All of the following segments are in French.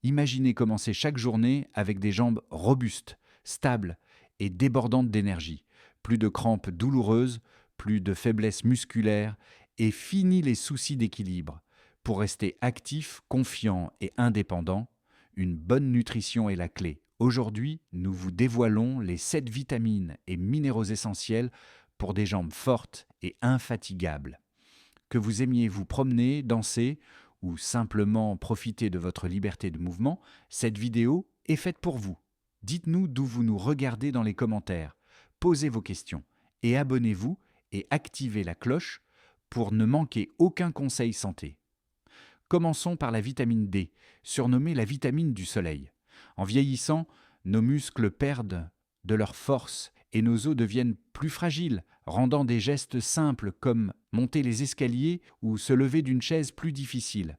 Imaginez commencer chaque journée avec des jambes robustes, stables et débordantes d'énergie. Plus de crampes douloureuses, plus de faiblesse musculaire et fini les soucis d'équilibre. Pour rester actif, confiant et indépendant, une bonne nutrition est la clé. Aujourd'hui, nous vous dévoilons les 7 vitamines et minéraux essentiels pour des jambes fortes et infatigables. Que vous aimiez vous promener, danser ou simplement profiter de votre liberté de mouvement, cette vidéo est faite pour vous. Dites-nous d'où vous nous regardez dans les commentaires. Posez vos questions et abonnez-vous et activez la cloche pour ne manquer aucun conseil santé. Commençons par la vitamine D, surnommée la vitamine du soleil. En vieillissant, nos muscles perdent de leur force et nos os deviennent plus fragiles, rendant des gestes simples comme monter les escaliers ou se lever d'une chaise plus difficile.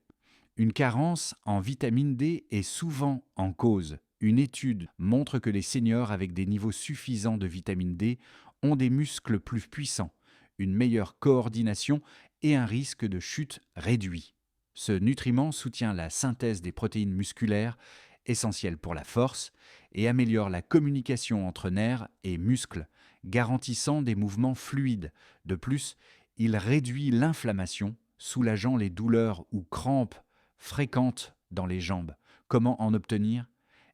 Une carence en vitamine D est souvent en cause. Une étude montre que les seniors avec des niveaux suffisants de vitamine D ont des muscles plus puissants, une meilleure coordination et un risque de chute réduit. Ce nutriment soutient la synthèse des protéines musculaires, essentielles pour la force, et améliore la communication entre nerfs et muscles, garantissant des mouvements fluides. De plus, il réduit l'inflammation, soulageant les douleurs ou crampes fréquentes dans les jambes. Comment en obtenir ?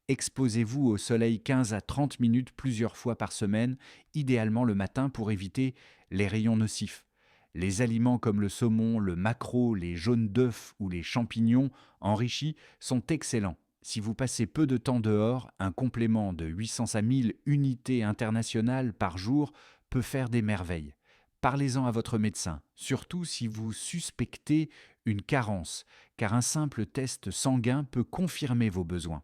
Exposez-vous au soleil 15 à 30 minutes plusieurs fois par semaine, idéalement le matin pour éviter les rayons nocifs. Les aliments comme le saumon, le maquereau, les jaunes d'œufs ou les champignons enrichis sont excellents. Si vous passez peu de temps dehors, un complément de 800 à 1000 unités internationales par jour peut faire des merveilles. Parlez-en à votre médecin, surtout si vous suspectez une carence, car un simple test sanguin peut confirmer vos besoins.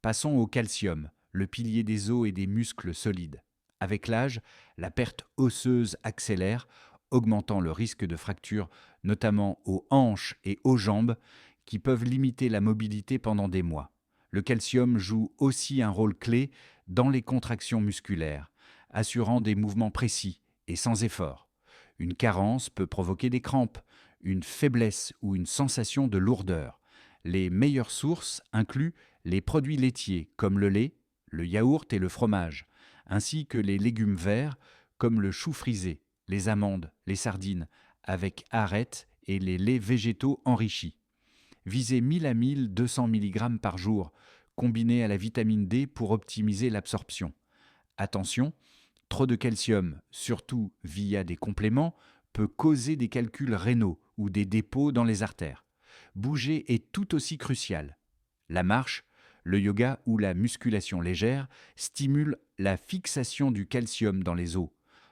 Passons au calcium, le pilier des os et des muscles solides. Avec l'âge, la perte osseuse accélère, augmentant le risque de fractures, notamment aux hanches et aux jambes, qui peuvent limiter la mobilité pendant des mois. Le calcium joue aussi un rôle clé dans les contractions musculaires, assurant des mouvements précis et sans effort. Une carence peut provoquer des crampes, une faiblesse ou une sensation de lourdeur. Les meilleures sources incluent les produits laitiers comme le lait, le yaourt et le fromage, ainsi que les légumes verts comme le chou frisé, les amandes, les sardines, avec arête et les laits végétaux enrichis. Visez 1000 à 1200 mg par jour, combiné à la vitamine D pour optimiser l'absorption. Attention, trop de calcium, surtout via des compléments, peut causer des calculs rénaux ou des dépôts dans les artères. Bouger est tout aussi crucial. La marche, le yoga ou la musculation légère stimulent la fixation du calcium dans les os,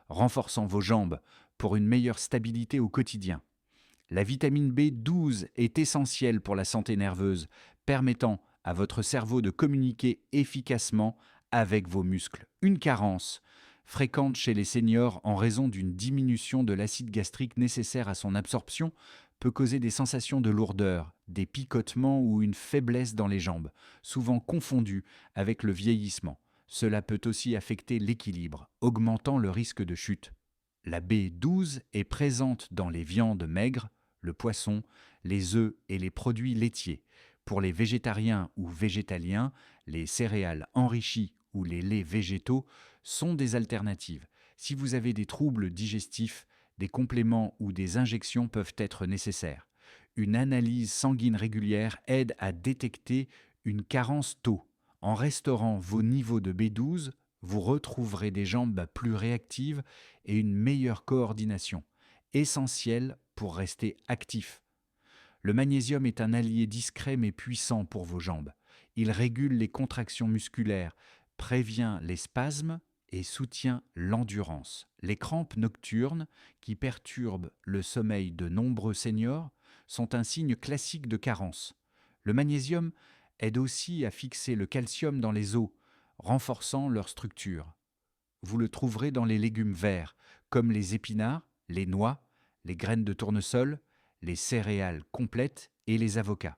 renforçant vos jambes pour une meilleure stabilité au quotidien. La vitamine B12 est essentielle pour la santé nerveuse, permettant à votre cerveau de communiquer efficacement avec vos muscles. Une carence, fréquente chez les seniors en raison d'une diminution de l'acide gastrique nécessaire à son absorption, peut causer des sensations de lourdeur, des picotements ou une faiblesse dans les jambes, souvent confondues avec le vieillissement. Cela peut aussi affecter l'équilibre, augmentant le risque de chute. La B12 est présente dans les viandes maigres, le poisson, les œufs et les produits laitiers. Pour les végétariens ou végétaliens, les céréales enrichies ou les laits végétaux sont des alternatives. Si vous avez des troubles digestifs, des compléments ou des injections peuvent être nécessaires. Une analyse sanguine régulière aide à détecter une carence tôt. En restaurant vos niveaux de B12, vous retrouverez des jambes plus réactives et une meilleure coordination, essentielle pour rester actif. Le magnésium est un allié discret mais puissant pour vos jambes. Il régule les contractions musculaires, prévient les spasmes et soutient l'endurance. Les crampes nocturnes, qui perturbent le sommeil de nombreux seniors, sont un signe classique de carence. Le magnésium aide aussi à fixer le calcium dans les os, renforçant leur structure. Vous le trouverez dans les légumes verts, comme les épinards, les noix, les graines de tournesol, les céréales complètes et les avocats.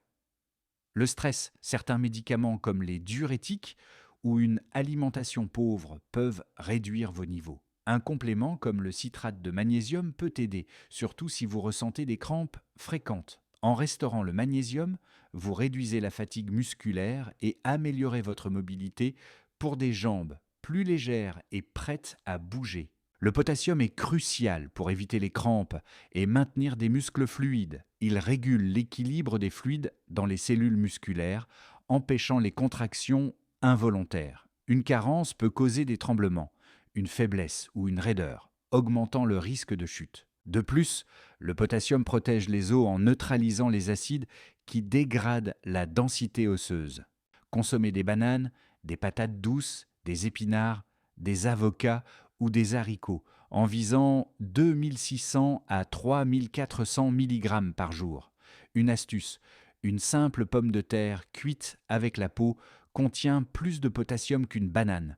Le stress, certains médicaments comme les diurétiques ou une alimentation pauvre peuvent réduire vos niveaux. Un complément comme le citrate de magnésium peut aider, surtout si vous ressentez des crampes fréquentes. En restaurant le magnésium, vous réduisez la fatigue musculaire et améliorez votre mobilité pour des jambes plus légères et prêtes à bouger. Le potassium est crucial pour éviter les crampes et maintenir des muscles fluides. Il régule l'équilibre des fluides dans les cellules musculaires, empêchant les contractions involontaires. Une carence peut causer des tremblements, une faiblesse ou une raideur, augmentant le risque de chute. De plus, le potassium protège les os en neutralisant les acides qui dégradent la densité osseuse. Consommez des bananes, des patates douces, des épinards, des avocats ou des haricots en visant 2600 à 3400 mg par jour. Une astuce, une simple pomme de terre cuite avec la peau contient plus de potassium qu'une banane.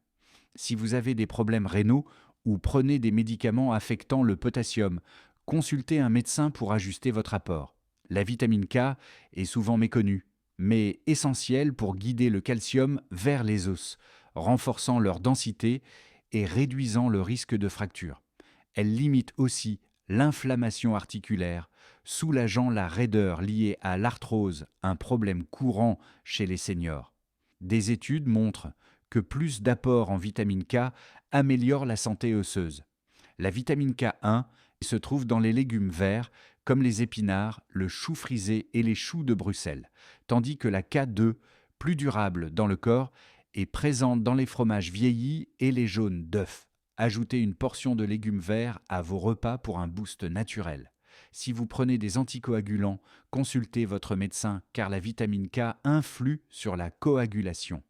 Si vous avez des problèmes rénaux ou prenez des médicaments affectant le potassium, consultez un médecin pour ajuster votre apport. La vitamine K est souvent méconnue, mais essentielle pour guider le calcium vers les os, renforçant leur densité et réduisant le risque de fracture. Elle limite aussi l'inflammation articulaire, soulageant la raideur liée à l'arthrose, un problème courant chez les seniors. Des études montrent que plus d'apport en vitamine K améliore la santé osseuse. La vitamine K1 se trouve dans les légumes verts comme les épinards, le chou frisé et les choux de Bruxelles, tandis que la K2, plus durable dans le corps, est présente dans les fromages vieillis et les jaunes d'œufs. Ajoutez une portion de légumes verts à vos repas pour un boost naturel. Si vous prenez des anticoagulants, consultez votre médecin car la vitamine K influe sur la coagulation.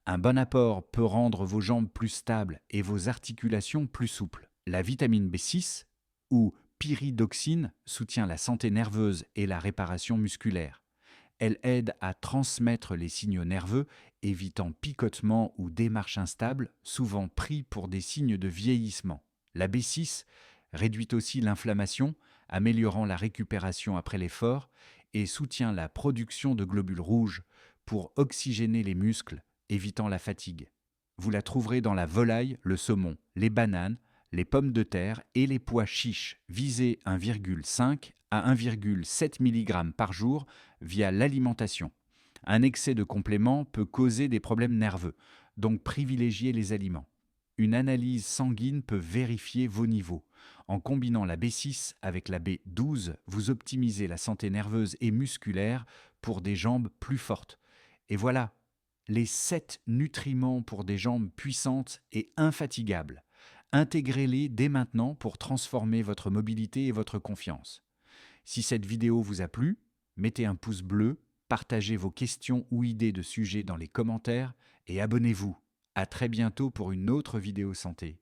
Un bon apport peut rendre vos jambes plus stables et vos articulations plus souples. La vitamine B6, ou pyridoxine, soutient la santé nerveuse et la réparation musculaire. Elle aide à transmettre les signaux nerveux, évitant picotements ou démarches instables, souvent pris pour des signes de vieillissement. La B6 réduit aussi l'inflammation, améliorant la récupération après l'effort, et soutient la production de globules rouges pour oxygéner les muscles, évitant la fatigue. Vous la trouverez dans la volaille, le saumon, les bananes, les pommes de terre et les pois chiches. Visez 1,5 à 1,7 mg par jour via l'alimentation. Un excès de compléments peut causer des problèmes nerveux, donc privilégiez les aliments. Une analyse sanguine peut vérifier vos niveaux. En combinant la B6 avec la B12, vous optimisez la santé nerveuse et musculaire pour des jambes plus fortes. Et voilà, les 7 nutriments pour des jambes puissantes et infatigables. Intégrez-les dès maintenant pour transformer votre mobilité et votre confiance. Si cette vidéo vous a plu, mettez un pouce bleu, partagez vos questions ou idées de sujets dans les commentaires et abonnez-vous. À très bientôt pour une autre vidéo santé.